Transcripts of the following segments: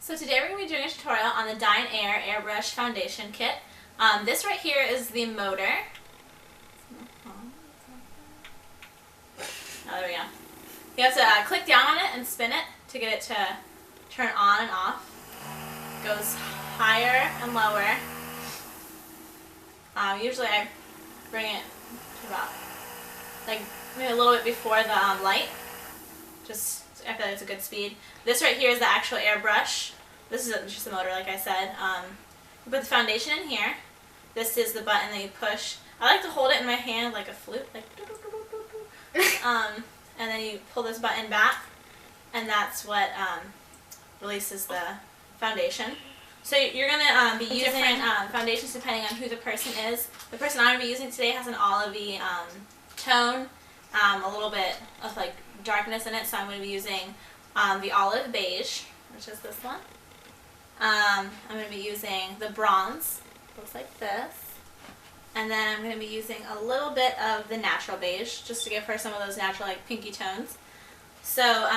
So today we're going to be doing a tutorial on the Dinair Airbrush Foundation Kit. This right here is the motor. Oh, there we go. You have to click down on it and spin it to get it to turn on and off. It goes higher and lower. Usually I bring it to about, like, maybe a little bit before the light. Just, I feel like it's a good speed. This right here is the actual airbrush. This is just the motor, like I said. You put the foundation in here. This is the button that you push. I like to hold it in my hand like a flute, like and then you pull this button back, and that's what releases the foundation. So you're going to be using foundations depending on who the person is. The person I'm going to be using today has an olivey tone, a little bit of like darkness in it, so I'm going to be using the olive beige, which is this one. I'm going to be using the bronze, looks like this, and then I'm going to be using a little bit of the natural beige, just to give her some of those natural like pinky tones. So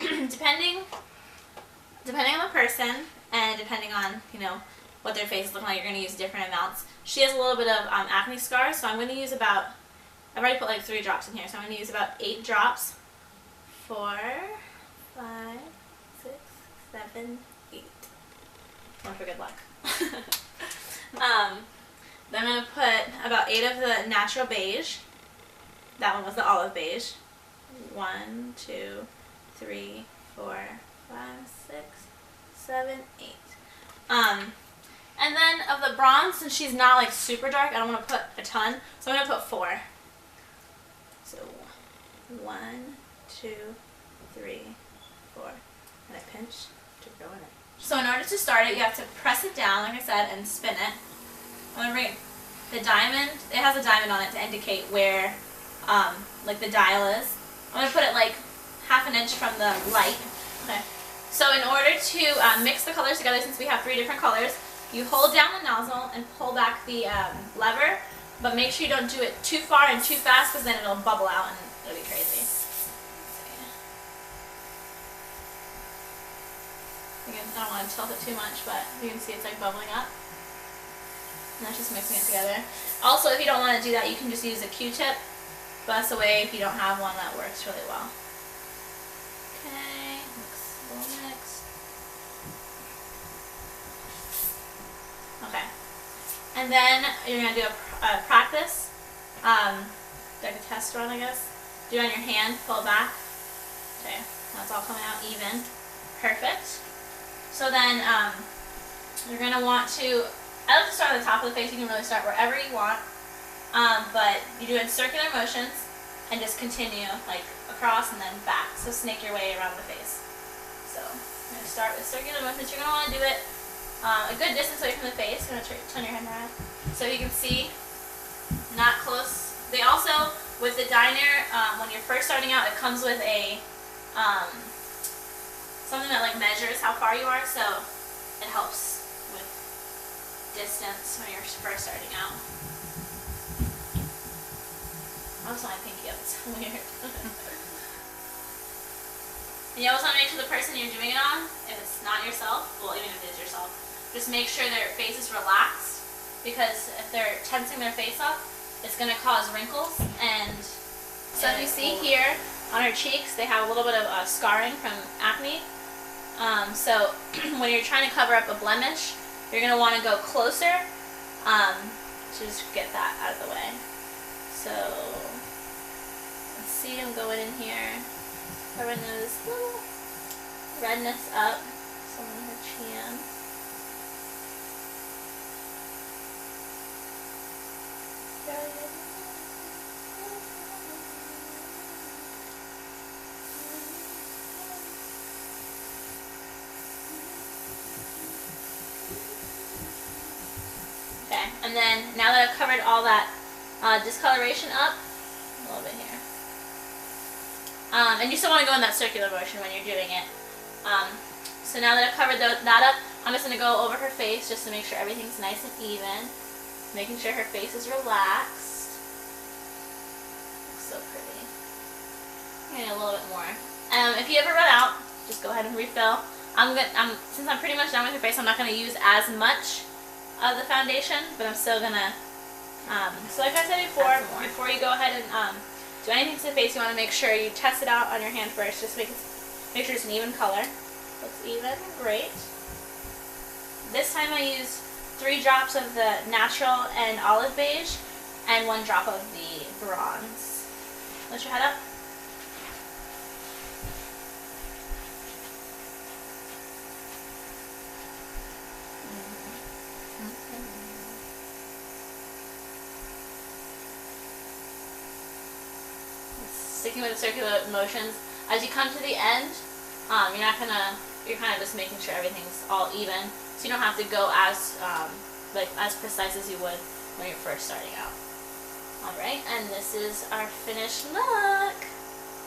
depending on the person and depending on what their face is looking like, you're going to use different amounts. She has a little bit of acne scars, so I'm going to use about, I've already put like 3 drops in here, so I'm going to use about 8 drops. 4, 5, 6, 7, 8. One for good luck. Then I'm going to put about 8 of the natural beige. That one was the olive beige. 1, 2, 3, 4, 5, 6, 7, 8. And then of the bronze, since she's not like super dark, I don't want to put a ton, so I'm going to put 4. So 1, 2, 3, 4, and I pinch to go in it. So in order to start it, you have to press it down, like I said, and spin it. I'm going to bring the diamond. It has a diamond on it to indicate where, like the dial is. I'm going to put it like ½ an inch from the light. Okay. So in order to mix the colors together, since we have 3 different colors, you hold down the nozzle and pull back the lever, but make sure you don't do it too far and too fast, because then it'll bubble out and it'll be crazy. Again, I don't want to tilt it too much, but you can see it's like bubbling up. And that's just mixing it together. Also, if you don't want to do that, you can just use a Q-tip. But that's a way, if you don't have one, that works really well. Okay, mix, a little mix. Okay. And then you're going to do a practice, like a test run, I guess. Do it on your hand, pull it back. Okay, that's all coming out even. Perfect. So then you're going to want to, I like to start at the top of the face. You can really start wherever you want, but you do it in circular motions and just continue like across and then back. So snake your way around the face. So I'm going to start with circular motions. You're going to want to do it a good distance away from the face. You're going to turn your head around. So you can see, not close. They also, with the Dinair, when you're first starting out, it comes with a something that like measures how far you are, so it helps with distance when you're first starting out. I also want my pinky up, it's so weird. And you always want to make sure the person you're doing it on, if it's not yourself, well, even if it is yourself, just make sure their face is relaxed, because if they're tensing their face up, it's going to cause wrinkles. And so if you see here on her cheeks, they have a little bit of scarring from acne. So when you're trying to cover up a blemish, you're going to want to go closer to just get that out of the way. So let's see, I'm going in here, covering this little redness up, some on her chin. Okay, and then now that I've covered all that discoloration up, a little bit here, and you still want to go in that circular motion when you're doing it. So now that I've covered that up, I'm just going to go over her face just to make sure everything's nice and even, making sure her face is relaxed. Looks so pretty. And a little bit more. If you ever run out, just go ahead and refill. Since I'm pretty much done with your face, I'm not gonna use as much of the foundation, but I'm still gonna. So like I said before you go ahead and do anything to the face, you want to make sure you test it out on your hand first. Just make sure it's an even color. Looks even, great. This time I use 3 drops of the natural and olive beige, and 1 drop of the bronze. Lift your head up. Sticking with the circular motions. As you come to the end, you're kind of just making sure everything's all even, so you don't have to go as as precise as you would when you're first starting out. Alright, and this is our finished look.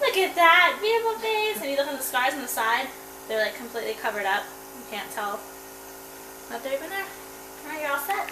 Look at that, beautiful face. And you look at the scars on the side, they're like completely covered up. You can't tell that they're even there. Alright, you're all set.